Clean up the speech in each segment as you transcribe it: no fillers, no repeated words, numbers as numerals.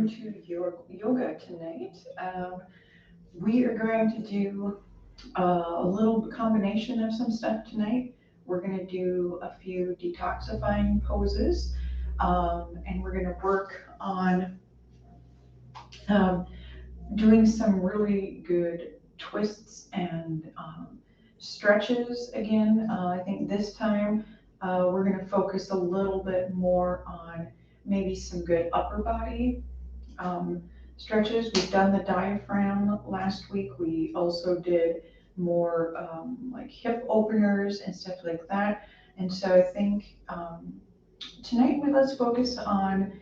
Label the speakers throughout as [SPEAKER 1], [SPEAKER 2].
[SPEAKER 1] welcome to your yoga tonight. We are going to do a little combination of some stuff tonight. We're going to do a few detoxifying poses, and we're going to work on um, doing some really good twists and stretches again. I think this time we're going to focus a little bit more on maybe some good upper body stretches. We've done the diaphragm last week. We also did more like hip openers and stuff like that. And so I think tonight let's focus on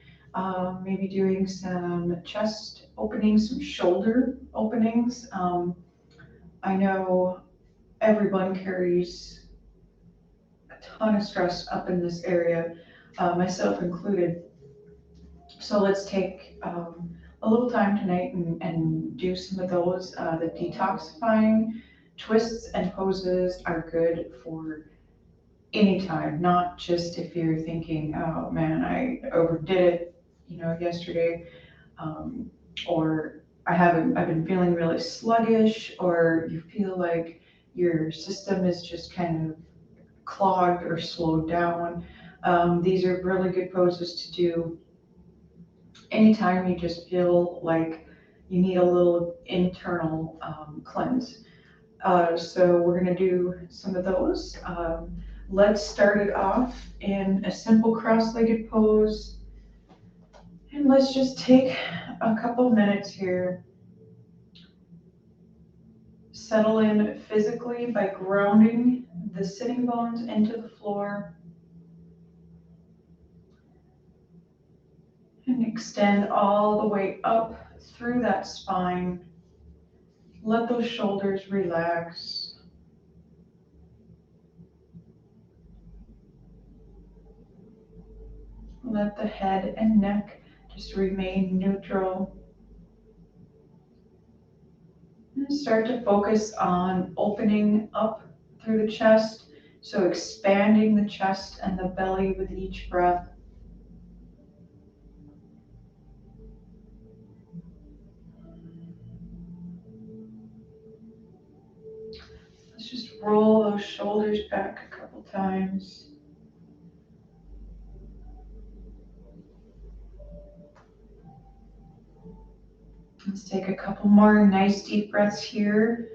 [SPEAKER 1] maybe doing some chest openings, some shoulder openings. I know everyone carries a ton of stress up in this area, myself included. So let's take a little time tonight and do some of those. The detoxifying twists and poses are good for any time, not just if you're thinking, oh man, I overdid it, yesterday, um, or I've been feeling really sluggish, or you feel like your system is just kind of clogged or slowed down. These are really good poses to do anytime you just feel like you need a little internal cleanse. So we're gonna do some of those. Let's start it off in a simple cross-legged pose. And let's just take a couple minutes here. Settle in physically by grounding the sitting bones into the floor. And extend all the way up through that spine. Let those shoulders relax. Let the head and neck just remain neutral. And start to focus on opening up through the chest. So expanding the chest and the belly with each breath. Let's just roll those shoulders back a couple times. Let's take a couple more nice deep breaths here.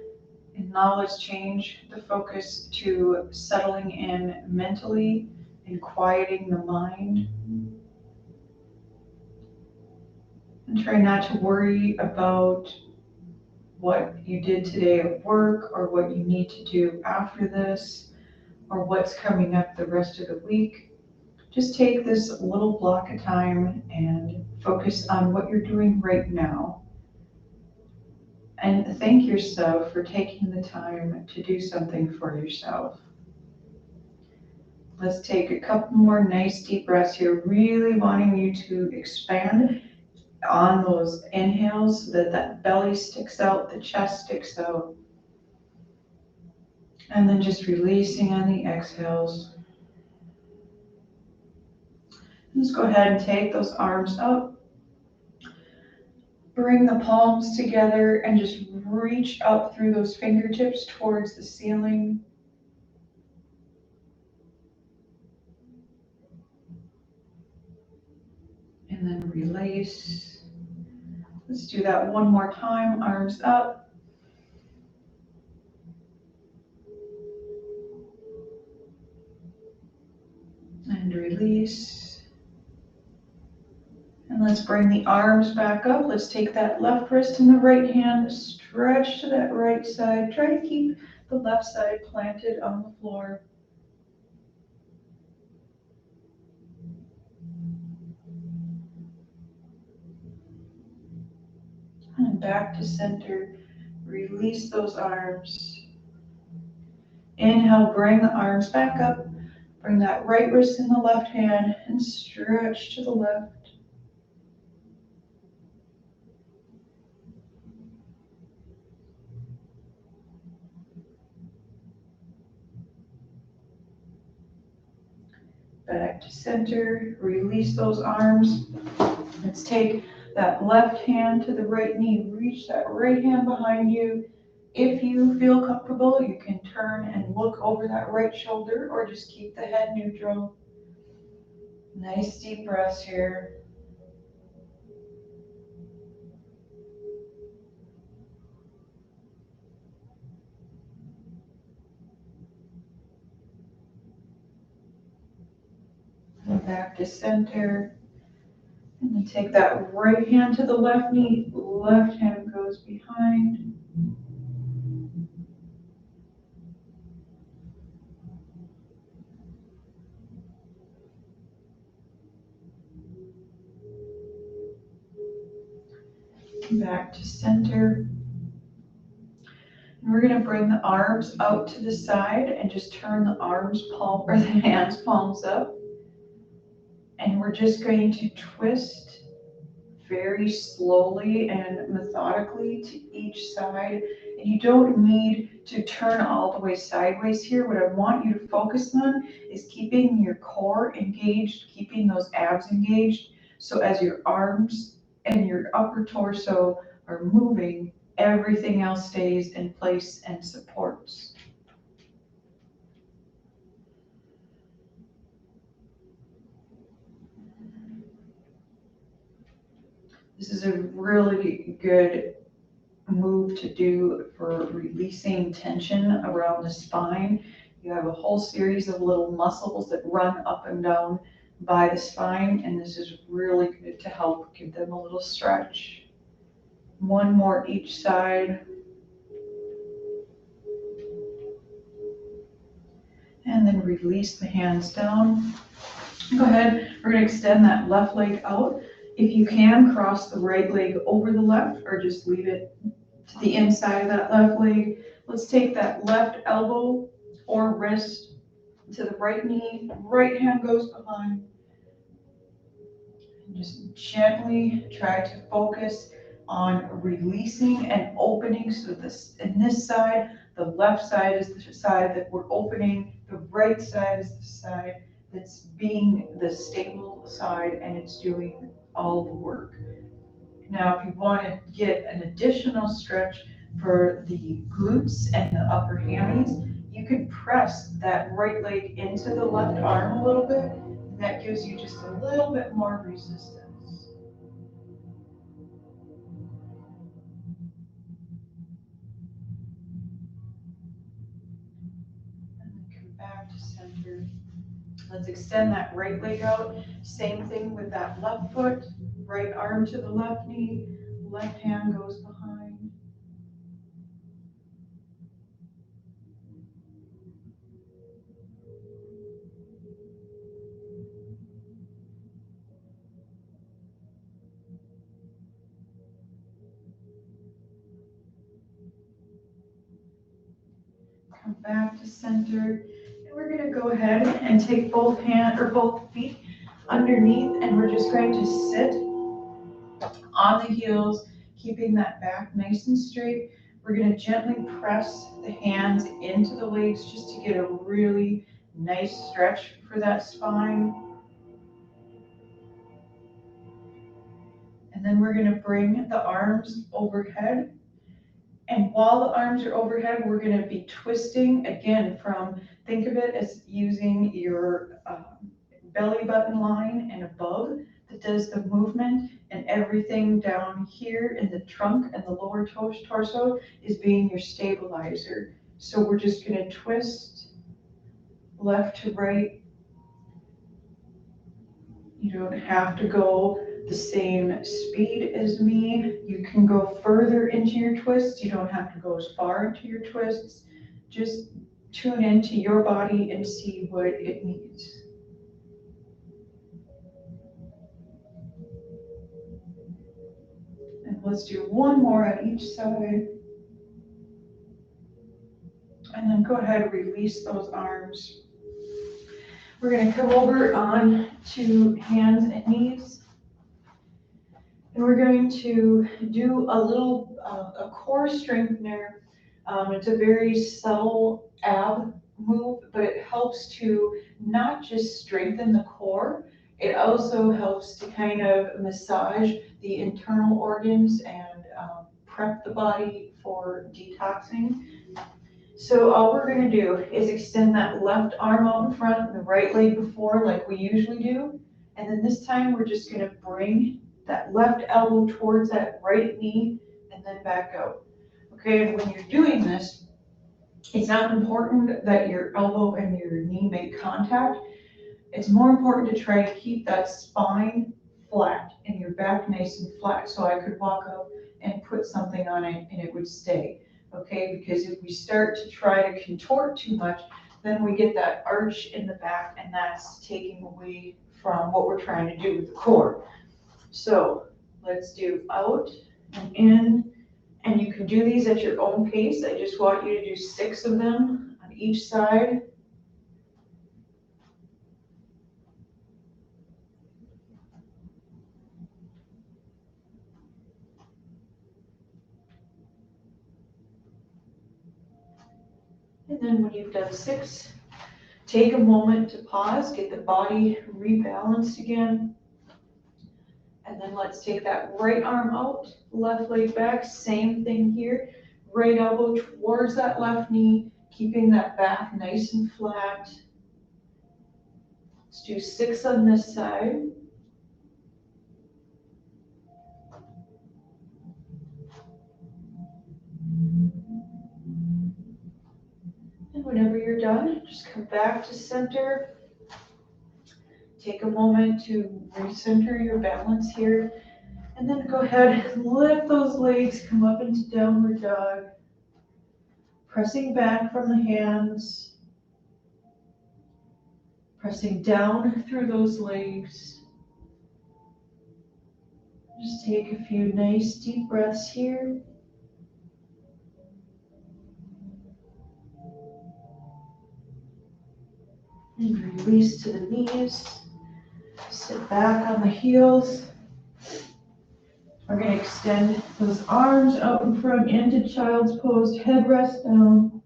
[SPEAKER 1] And now let's change the focus to settling in mentally and quieting the mind. And try not to worry about what you did today at work or what you need to do after this or what's coming up the rest of the week. Just take this little block of time and focus on what you're doing right now. And thank yourself for taking the time to do something for yourself. Let's take a couple more nice deep breaths here, really wanting you to expand on those inhales so that that belly sticks out, the chest sticks out. And then just releasing on the exhales. Let's go ahead and take those arms up. Bring the palms together and just reach up through those fingertips towards the ceiling. And then release. Let's do that one more time. Arms up. And release. And let's bring the arms back up. Let's take that left wrist and the right hand, stretch to that right side. Try to keep the left side planted on the floor. And back to center. Release those arms. Inhale, bring the arms back up. Bring that right wrist in the left hand and stretch to the left. Back to center. Release those arms. Let's take that left hand to the right knee. Reach that right hand behind you. If you feel comfortable, you can turn and look over that right shoulder or just keep the head neutral. Nice deep breaths here. And back to center. And then take that right hand to the left knee, left hand goes behind. Back to center. And we're gonna bring the arms out to the side and just turn the arms palm, or the hands palms up. And we're just going to twist very slowly and methodically to each side. And you don't need to turn all the way sideways here. What I want you to focus on is keeping your core engaged, keeping those abs engaged. So as your arms and your upper torso are moving, everything else stays in place and supports. This is a really good move to do for releasing tension around the spine. You have a whole series of little muscles that run up and down by the spine, and this is really good to help give them a little stretch. One more each side. And then release the hands down. Go ahead, we're gonna extend that left leg out. If you can, cross the right leg over the left or just leave it to the inside of that left leg. Let's take that left elbow or wrist to the right knee, right hand goes behind. And just gently try to focus on releasing and opening. So this, in this side, the left side is the side that we're opening, the right side is the side that's being the stable side and it's doing all the work. Now, if you want to get an additional stretch for the glutes and the upper hammies, you could press that right leg into the left arm a little bit. And that gives you just a little bit more resistance. And then come back to center. Let's extend that right leg out. Same thing with that left foot. Right arm to the left knee, left hand goes behind. Come back to center. And we're gonna go ahead and take both feet underneath, and we're just going to sit on the heels, keeping that back nice and straight. We're gonna gently press the hands into the legs just to get a really nice stretch for that spine. And then we're gonna bring the arms overhead. And while the arms are overhead, we're gonna be twisting again from, think of it as using your belly button line and above that does the movement, and everything down here in the trunk and the lower torso is being your stabilizer. So we're just gonna twist left to right. You don't have to go the same speed as me. You can go further into your twists. You don't have to go as far into your twists. Just tune into your body and see what it needs. And let's do one more on each side. And then go ahead and release those arms. We're going to come over on to hands and knees. And we're going to do a little a core strengthener. It's a very subtle ab move, but it helps to not just strengthen the core, It also helps to kind of massage the internal organs and prep the body for detoxing. So all we're gonna do is extend that left arm out in front, the right leg before, like we usually do. And then this time, we're just gonna bring that left elbow towards that right knee and then back out. Okay, and when you're doing this, it's not important that your elbow and your knee make contact. It's more important to try to keep that spine flat and your back nice and flat. So I could walk up and put something on it and it would stay. Okay, because if we start to try to contort too much, then we get that arch in the back and that's taking away from what we're trying to do with the core. So let's do out and in, and you can do these at your own pace. I just want you to do 6 of them on each side. And then when you've done 6, take a moment to pause, get the body rebalanced again. And then let's take that right arm out, left leg back, same thing here. Right elbow towards that left knee, keeping that back nice and flat. Let's do 6 on this side. And whenever you're done, just come back to center. Take a moment to recenter your balance here. And then go ahead and lift those legs, come up into downward dog. Pressing back from the hands. Pressing down through those legs. Just take a few nice deep breaths here. And release to the knees. Sit back on the heels. We're going to extend those arms out in front into child's pose, head rest down.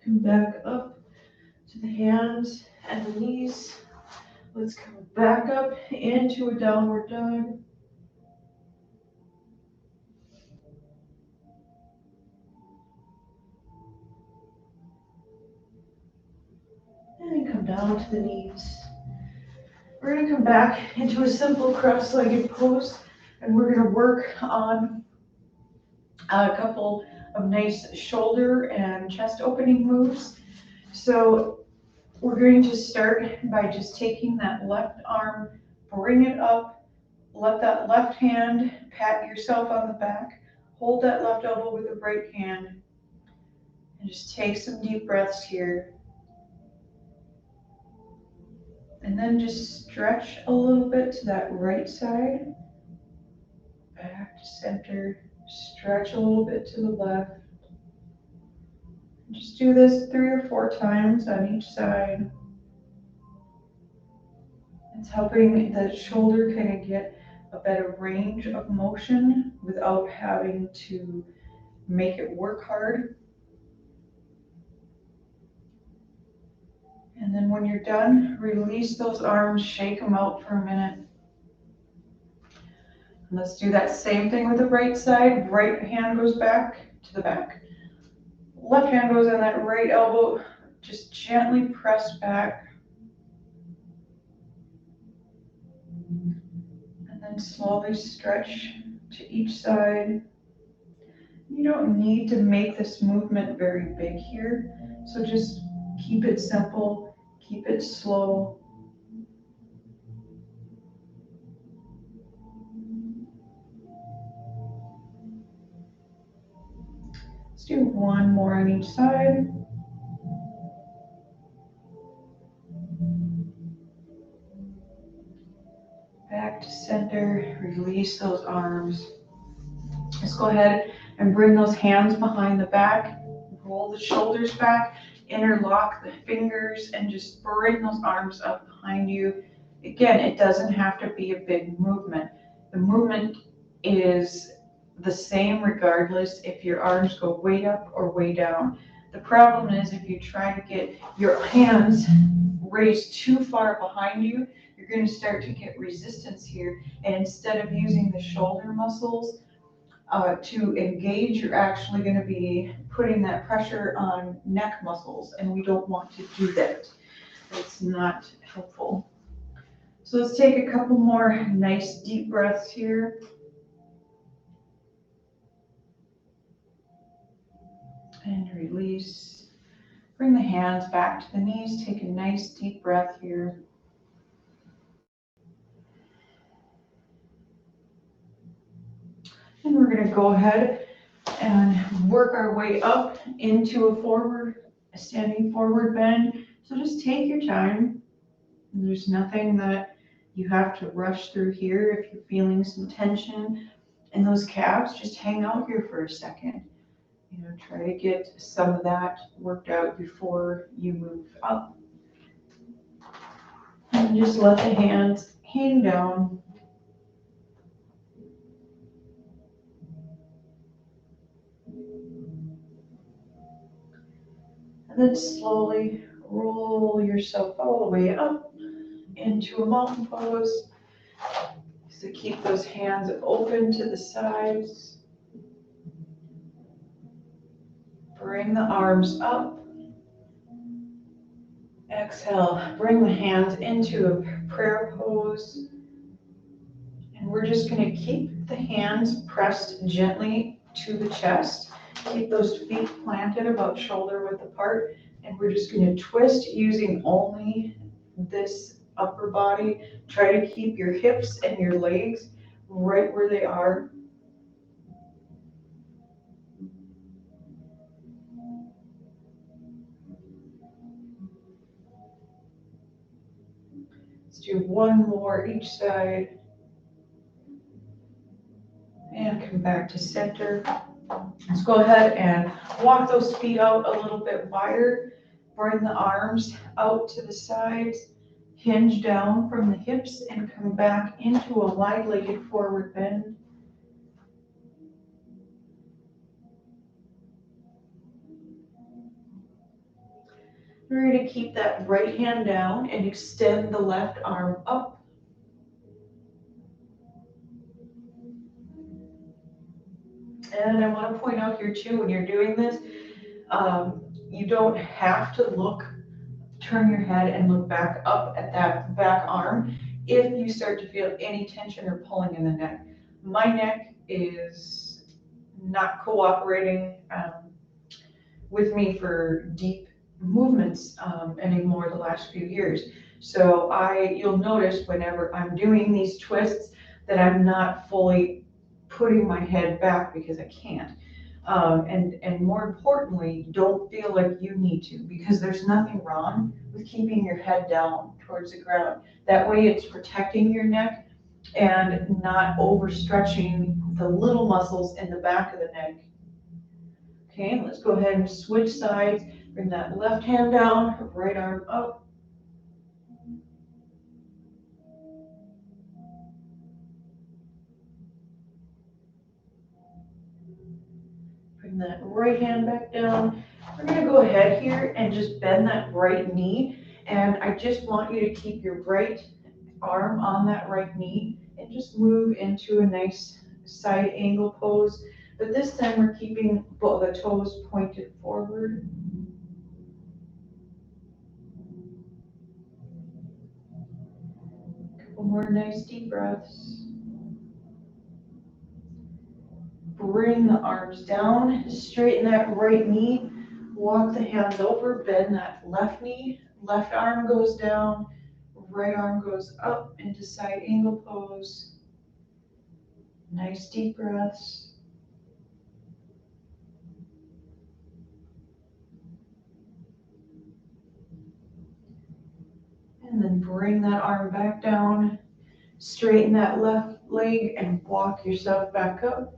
[SPEAKER 1] Come back up to the hands and the knees. Let's come back up into a downward dog. And then come down to the knees. We're going to come back into a simple cross-legged pose, and we're going to work on a couple of nice shoulder and chest opening moves. So we're going to start by just taking that left arm, bring it up, let that left hand pat yourself on the back, hold that left elbow with the right hand, and just take some deep breaths here. And then just stretch a little bit to that right side, back to center, stretch a little bit to the left. Just do this 3 or 4 times on each side. It's helping the shoulder kind of get a better range of motion without having to make it work hard. And then when you're done, release those arms, shake them out for a minute. And let's do that same thing with the right side. Right hand goes back to the back. Left hand goes on that right elbow. Just gently press back. And then slowly stretch to each side. You don't need to make this movement very big here. So just keep it simple, keep it slow. Let's do 1 more on each side. Back to center, release those arms. Let's go ahead and bring those hands behind the back, roll the shoulders back, interlock the fingers, and just bring those arms up behind you. Again, it doesn't have to be a big movement. The movement is the same regardless if your arms go way up or way down. The problem is if you try to get your hands raised too far behind you, you're going to start to get resistance here. And instead of using the shoulder muscles to engage, you're actually going to be putting that pressure on neck muscles, and we don't want to do that. It's not helpful. So let's take a couple more nice deep breaths here. And release. Bring the hands back to the knees. Take a nice deep breath here. And we're going to go ahead and work our way up into a standing forward bend. So just take your time. There's nothing that you have to rush through here. If you're feeling some tension in those calves, just hang out here for a second. You know, try to get some of that worked out before you move up. And just let the hands hang down. And then slowly roll yourself all the way up into a mountain pose. So keep those hands open to the sides. Bring the arms up. Exhale, bring the hands into a prayer pose. And we're just going to keep the hands pressed gently to the chest. Keep those feet planted about shoulder width apart. And we're just going to twist using only this upper body. Try to keep your hips and your legs right where they are. Let's do one more each side. And come back to center. Let's go ahead and walk those feet out a little bit wider. Bring the arms out to the sides. Hinge down from the hips and come back into a wide-legged forward bend. We're going to keep that right hand down and extend the left arm up. And I want to point out here too, when you're doing this, you don't have to turn your head and look back up at that back arm if you start to feel any tension or pulling in the neck. My neck is not cooperating with me for deep movements anymore the last few years. So you'll notice whenever I'm doing these twists that I'm not fully putting my head back because I can't. And more importantly, don't feel like you need to, because there's nothing wrong with keeping your head down towards the ground. That way it's protecting your neck and not overstretching the little muscles in the back of the neck. Okay, let's go ahead and switch sides. Bring that left hand down, right arm up. Bring that right hand back down. We're going to go ahead here and just bend that right knee. And I just want you to keep your right arm on that right knee and just move into a nice side angle pose. But this time we're keeping both the toes pointed forward. Couple more nice deep breaths. Bring the arms down, straighten that right knee, walk the hands over, bend that left knee, left arm goes down, right arm goes up into side angle pose. Nice deep breaths. And then bring that arm back down, straighten that left leg and walk yourself back up.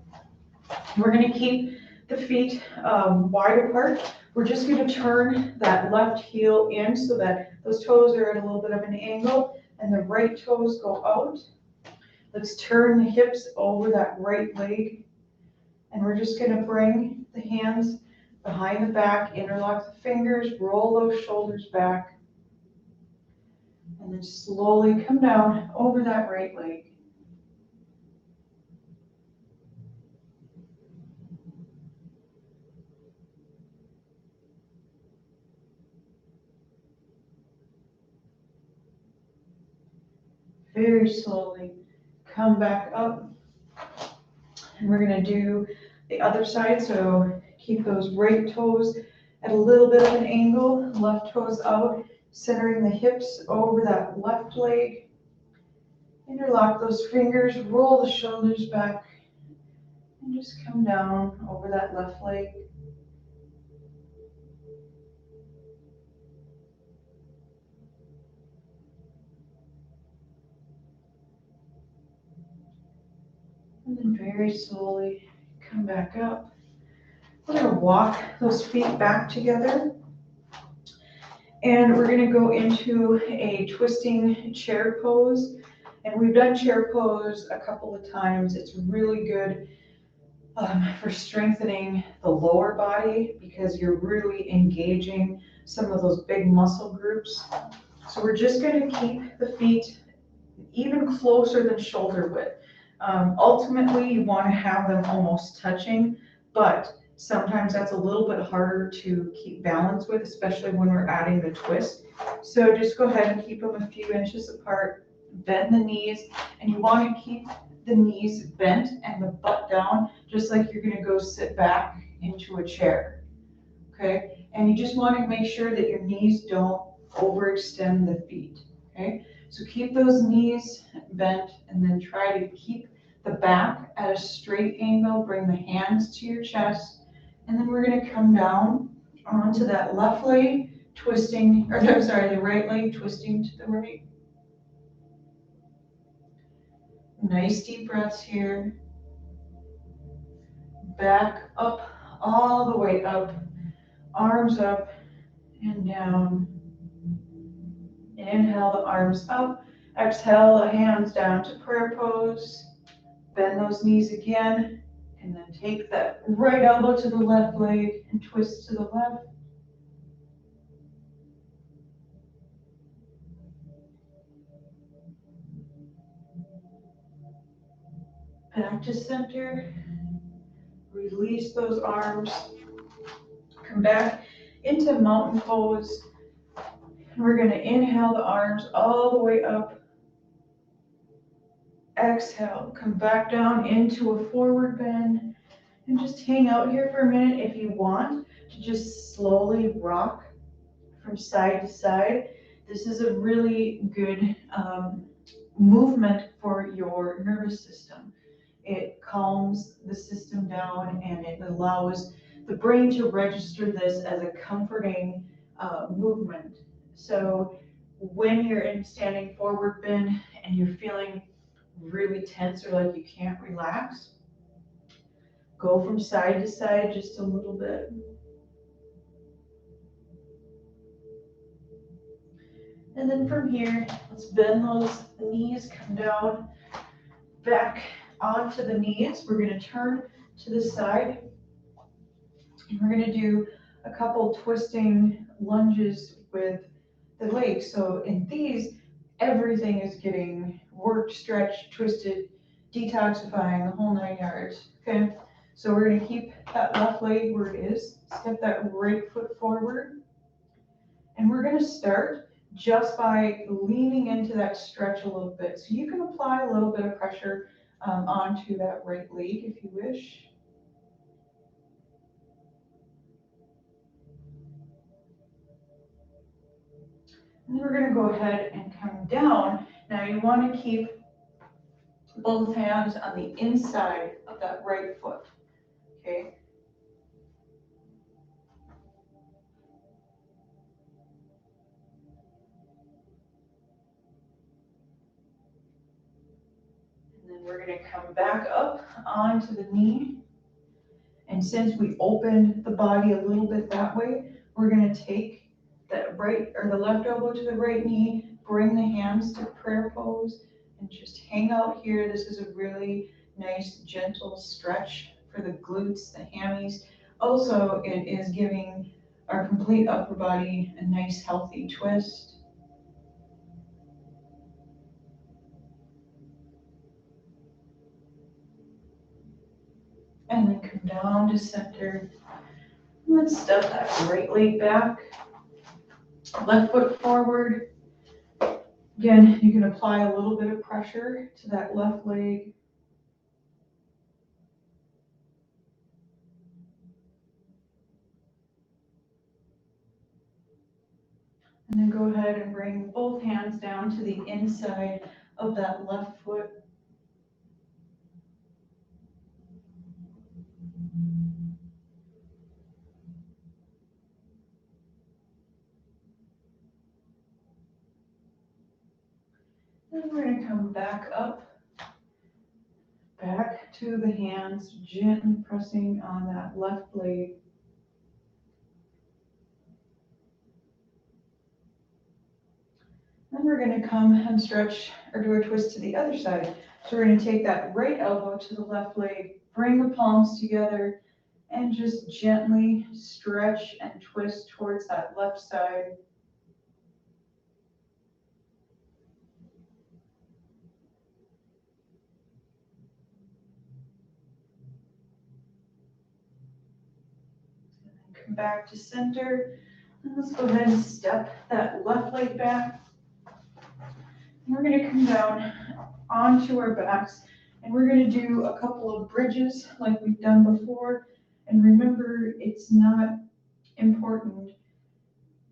[SPEAKER 1] We're going to keep the feet wide apart. We're just going to turn that left heel in so that those toes are at a little bit of an angle and the right toes go out. Let's turn the hips over that right leg. And we're just gonna bring the hands behind the back, interlock the fingers, roll those shoulders back. And then slowly come down over that right leg. Very slowly come back up. And we're gonna do the other side, so keep those right toes at a little bit of an angle, left toes out, centering the hips over that left leg. Interlock those fingers, roll the shoulders back, and just come down over that left leg. And then very slowly come back up. We're gonna walk those feet back together. And we're gonna go into a twisting chair pose. And we've done chair pose a couple of times. It's really good for strengthening the lower body because you're really engaging some of those big muscle groups. So we're just gonna keep the feet even closer than shoulder width. Ultimately, you wanna have them almost touching, but sometimes that's a little bit harder to keep balance with, especially when we're adding the twist. So just go ahead and keep them a few inches apart, bend the knees, and you want to keep the knees bent and the butt down, just like you're going to go sit back into a chair. Okay? And you just want to make sure that your knees don't overextend the feet. Okay? So keep those knees bent and then try to keep the back at a straight angle. Bring the hands to your chest. And then we're going to come down onto that left leg, twisting, or I'm sorry, the right leg twisting to the right. Nice deep breaths here. Back up, all the way up, arms up and down. Inhale the arms up, exhale the hands down to prayer pose. Bend those knees again, and then take that right elbow to the left leg and twist to the left. Back to center. Release those arms. Come back into mountain pose. And we're going to inhale the arms all the way up. Exhale, come back down into a forward bend. And just hang out here for a minute if you want to just slowly rock from side to side. This is a really good movement for your nervous system. It calms the system down and it allows the brain to register this as a comforting movement. So when you're in standing forward bend and you're feeling really tense or like you can't relax, go from side to side just a little bit. And then from here, let's bend those knees, come down, back onto the knees. We're going to turn to the side. And we're going to do a couple twisting lunges with the legs. So in these, everything is getting worked, stretched, twisted, detoxifying, the whole 9 yards. Okay? So we're going to keep that left leg where it is. Step that right foot forward. And we're going to start just by leaning into that stretch a little bit. So you can apply a little bit of pressure onto that right leg if you wish. And then we're going to go ahead and come down. Now you want to keep both hands on the inside of that right foot. Okay? And then we're going to come back up onto the knee. And since we opened the body a little bit that way, we're going to take that right or the left elbow to the right knee, bring the hands to prayer pose, and just hang out here. This is a really nice, gentle stretch for the glutes, the hammies. Also, it is giving our complete upper body a nice, healthy twist. And then come down to center. Let's step that right leg back, left foot forward. Again, you can apply a little bit of pressure to that left leg. And then go ahead and bring both hands down to the inside of that left foot. Then we're going to come back up, back to the hands, gently pressing on that left leg. Then we're going to come and stretch or do a twist to the other side. So we're going to take that right elbow to the left leg, bring the palms together, and just gently stretch and twist towards that left side. Come back to center. And let's go ahead and step that left leg back. And we're going to come down onto our backs, and we're going to do a couple of bridges like we've done before. And remember, it's not important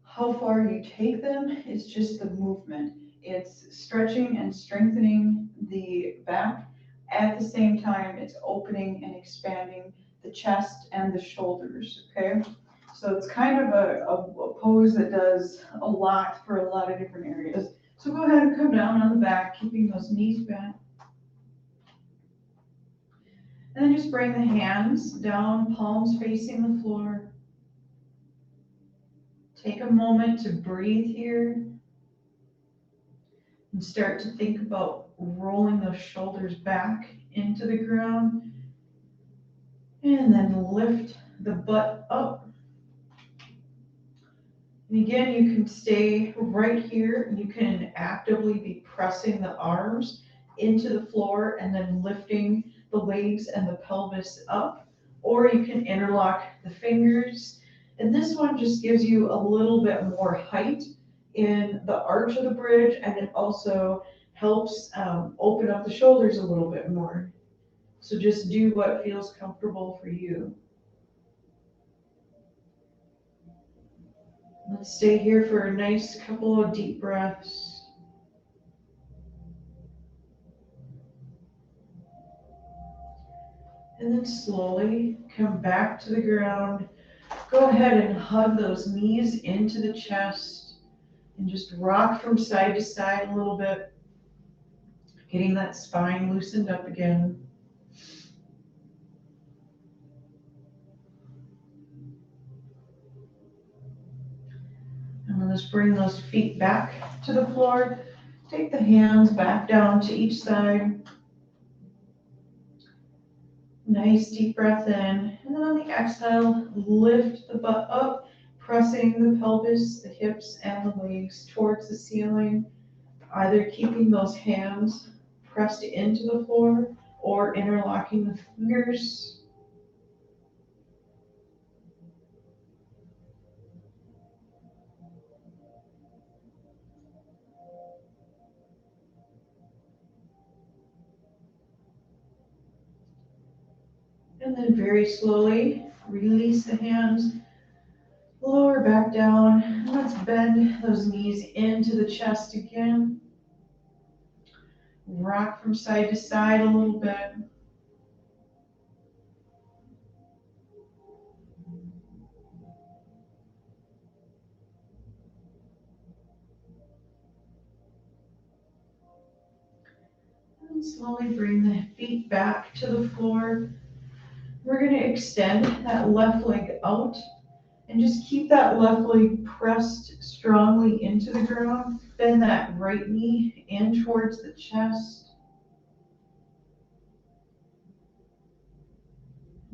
[SPEAKER 1] how far you take them, it's just the movement. It's stretching and strengthening the back. At the same time, it's opening and expanding the chest and the shoulders, okay? So it's kind of a pose that does a lot for a lot of different areas. So go ahead and come down on the back, keeping those knees bent. And then just bring the hands down, palms facing the floor. Take a moment to breathe here and start to think about rolling those shoulders back into the ground. And then lift the butt up. And again, you can stay right here. You can actively be pressing the arms into the floor and then lifting the legs and the pelvis up. Or you can interlock the fingers. And this one just gives you a little bit more height in the arch of the bridge, and it also helps open up the shoulders a little bit more. So just do what feels comfortable for you. Let's stay here for a nice couple of deep breaths. And then slowly come back to the ground. Go ahead and hug those knees into the chest and just rock from side to side a little bit, getting that spine loosened up again. And then let's bring those feet back to the floor. Take the hands back down to each side. Nice deep breath in. And then on the exhale, lift the butt up, pressing the pelvis, the hips, and the legs towards the ceiling, either keeping those hands pressed into the floor or interlocking the fingers. And then very slowly release the hands, lower back down. Let's bend those knees into the chest again. Rock from side to side a little bit. And slowly bring the feet back to the floor. We're going to extend that left leg out And just keep that left leg pressed strongly into the ground. Bend that right knee in towards the chest.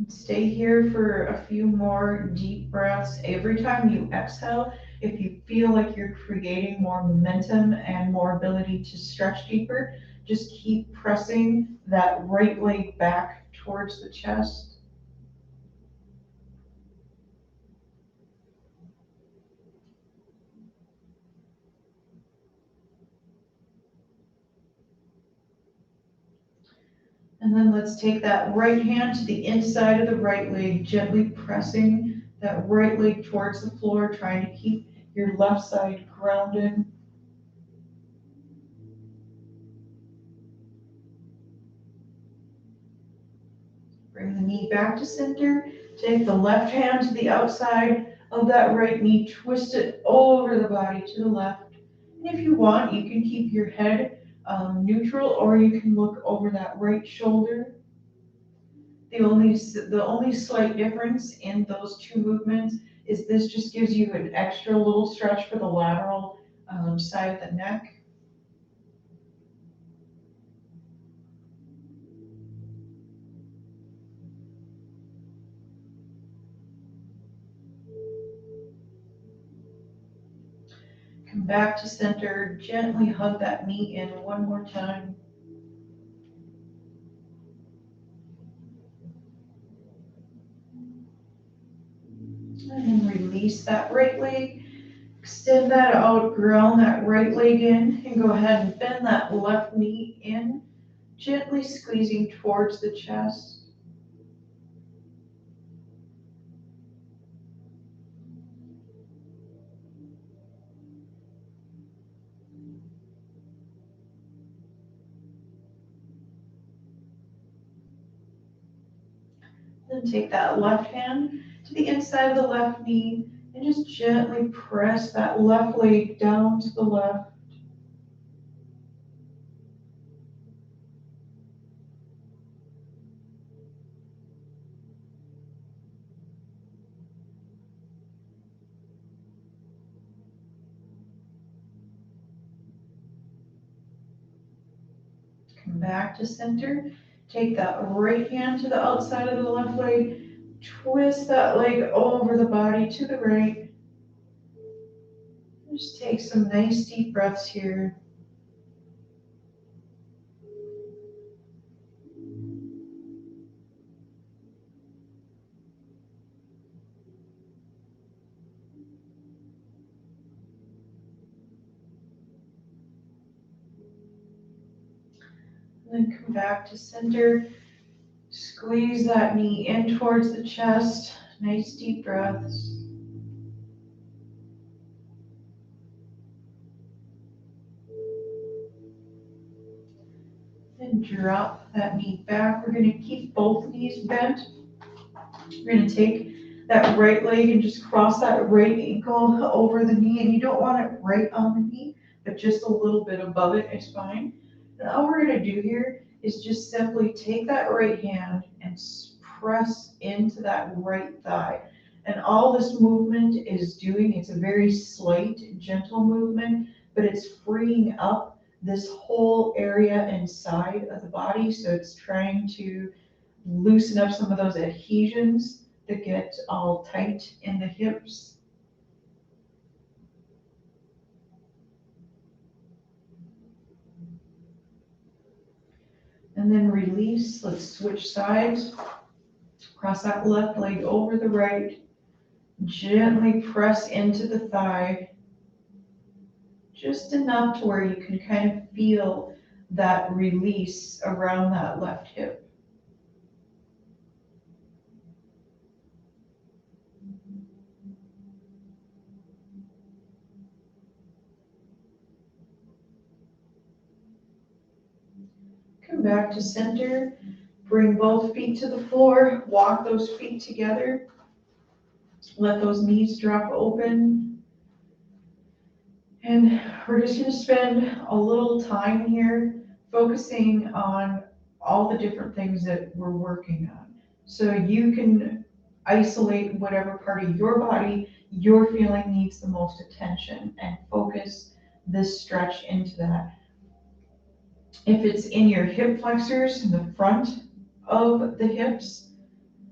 [SPEAKER 1] Stay here for a few more deep breaths. Every time you exhale, if you feel like you're creating more momentum and more ability to stretch deeper, just keep pressing that right leg back towards the chest. And then let's take that right hand to the inside of the right leg, gently pressing that right leg towards the floor, trying to keep your left side grounded. Bring the knee back to center. Take the left hand to the outside of that right knee, twist it over the body to the left. And if you want, you can keep your head neutral, or you can look over that right shoulder. The only slight difference in those two movements is this just gives you an extra little stretch for the lateral side of the neck. Come back to center, gently hug that knee in one more time. And then release that right leg. Extend that out, ground that right leg in, and go ahead and bend that left knee in, gently squeezing towards the chest. Then take that left hand to the inside of the left knee and just gently press that left leg down to the left. Come back to center. Take that right hand to the outside of the left leg. Twist that leg over the body to the right. Just take some nice deep breaths here. And then come back to center. Squeeze that knee in towards the chest. Nice deep breaths. And drop that knee back. We're going to keep both knees bent. We're going to take that right leg and just cross that right ankle over the knee. And you don't want it right on the knee, but just a little bit above it is fine. And all we're going to do here is just simply take that right hand and press into that right thigh. And all this movement is doing, it's a very slight, gentle movement, but it's freeing up this whole area inside of the body. So it's trying to loosen up some of those adhesions that get all tight in the hips. And then release. Let's switch sides. Cross that left leg over the right. Gently press into the thigh. Just enough to where you can kind of feel that release around that left hip. Come back to center. Bring both feet to the floor. Walk those feet together. Let those knees drop open. And we're just going to spend a little time here focusing on all the different things that we're working on. So you can isolate whatever part of your body
[SPEAKER 2] your feeling needs the most attention, and focus this stretch into that. If it's in your hip flexors, in the front of the hips,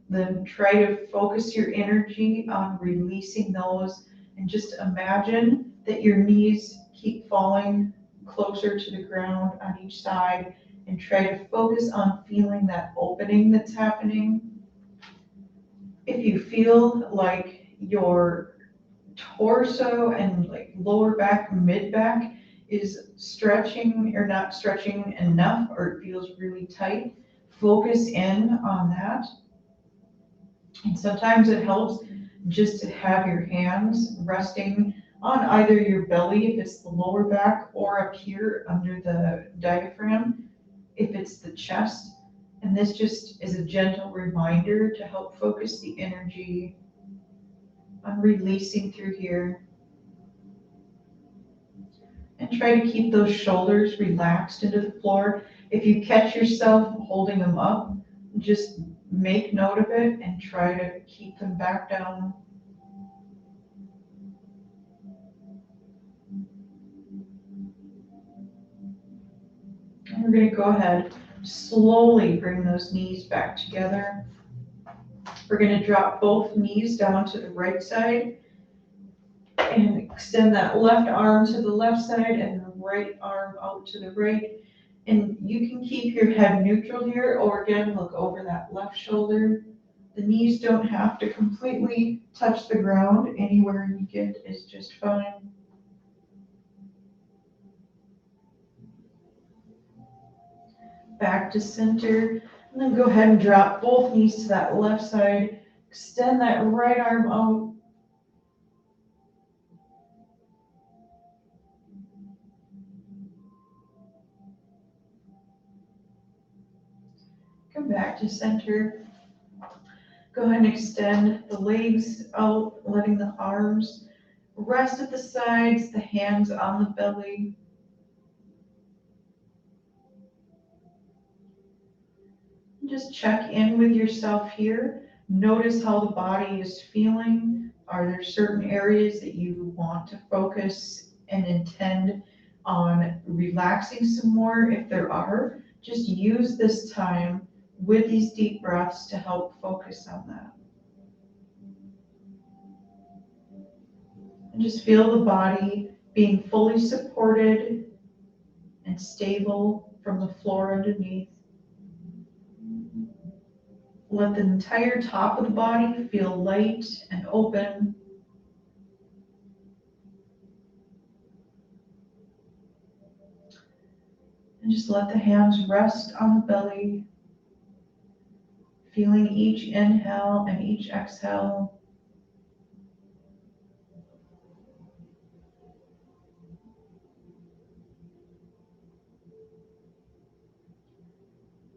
[SPEAKER 2] then try to focus your energy on releasing those, and just imagine that your knees keep falling closer to the ground on each side, and try to focus on feeling that opening that's happening. If you feel like your torso and like lower back, mid back is stretching or not stretching enough, or it feels really tight, focus in on that. And sometimes it helps just to have your hands resting on either your belly if it's the lower back, or up here under the diaphragm if it's the chest. And this just is a gentle reminder to help focus the energy on releasing through here. And try to keep those shoulders relaxed into the floor. If you catch yourself holding them up, just make note of it and try to keep them back down. And we're going to go ahead, slowly bring those knees back together. We're going to drop both knees down to the right side and extend that left arm to the left side and the right arm out to the right. And you can keep your head neutral here, or again, look over that left shoulder. The knees don't have to completely touch the ground. Anywhere you get is just fine. Back to center, and then go ahead and drop both knees to that left side. Extend that right arm out. Come back to center. Go ahead and extend the legs out, letting the arms rest at the sides, the hands on the belly. Just check in with yourself here. Notice how the body is feeling. Are there certain areas that you want to focus and intend on relaxing some more? If there are, just use this time with these deep breaths to help focus on that. And just feel the body being fully supported and stable from the floor underneath. Let the entire top of the body feel light and open. And just let the hands rest on the belly, feeling each inhale and each exhale.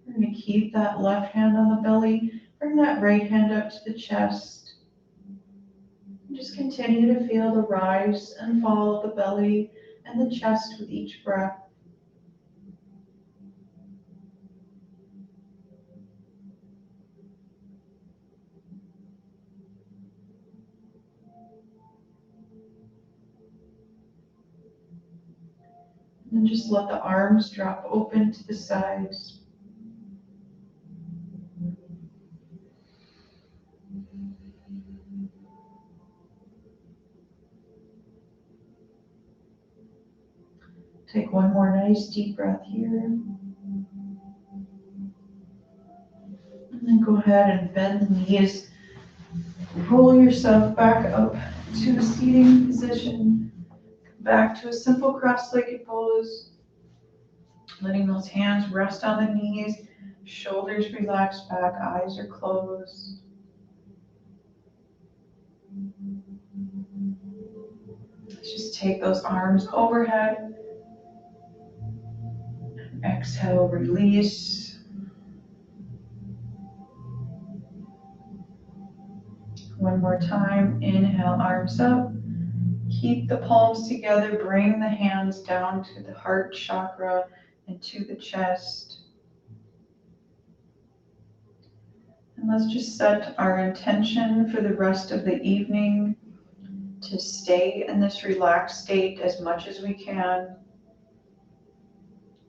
[SPEAKER 2] We're going to keep that left hand on the belly, bring that right hand up to the chest. And just continue to feel the rise and fall of the belly and the chest with each breath. And just let the arms drop open to the sides. Take one more nice deep breath here. And then go ahead and bend the knees. Roll yourself back up to a seating position. Back to a simple cross-legged pose. Letting those hands rest on the knees. Shoulders relax back, eyes are closed. Let's just take those arms overhead. Exhale, release. One more time, inhale, arms up. Keep the palms together, bring the hands down to the heart chakra and to the chest. And let's just set our intention for the rest of the evening.
[SPEAKER 1] to stay in this relaxed state as much as we can.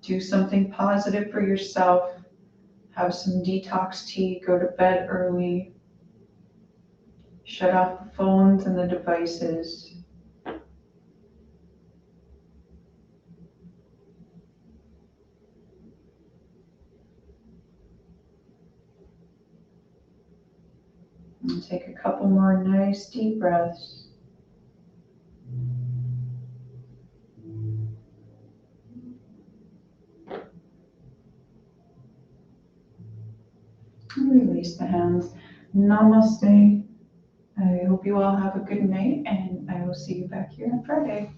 [SPEAKER 1] Do something positive for yourself. Have some detox tea, go to bed early. Shut off the phones and the devices. And take a couple more nice deep breaths. And release the hands. Namaste. I hope you all have a good night, and I will see you back here on Friday.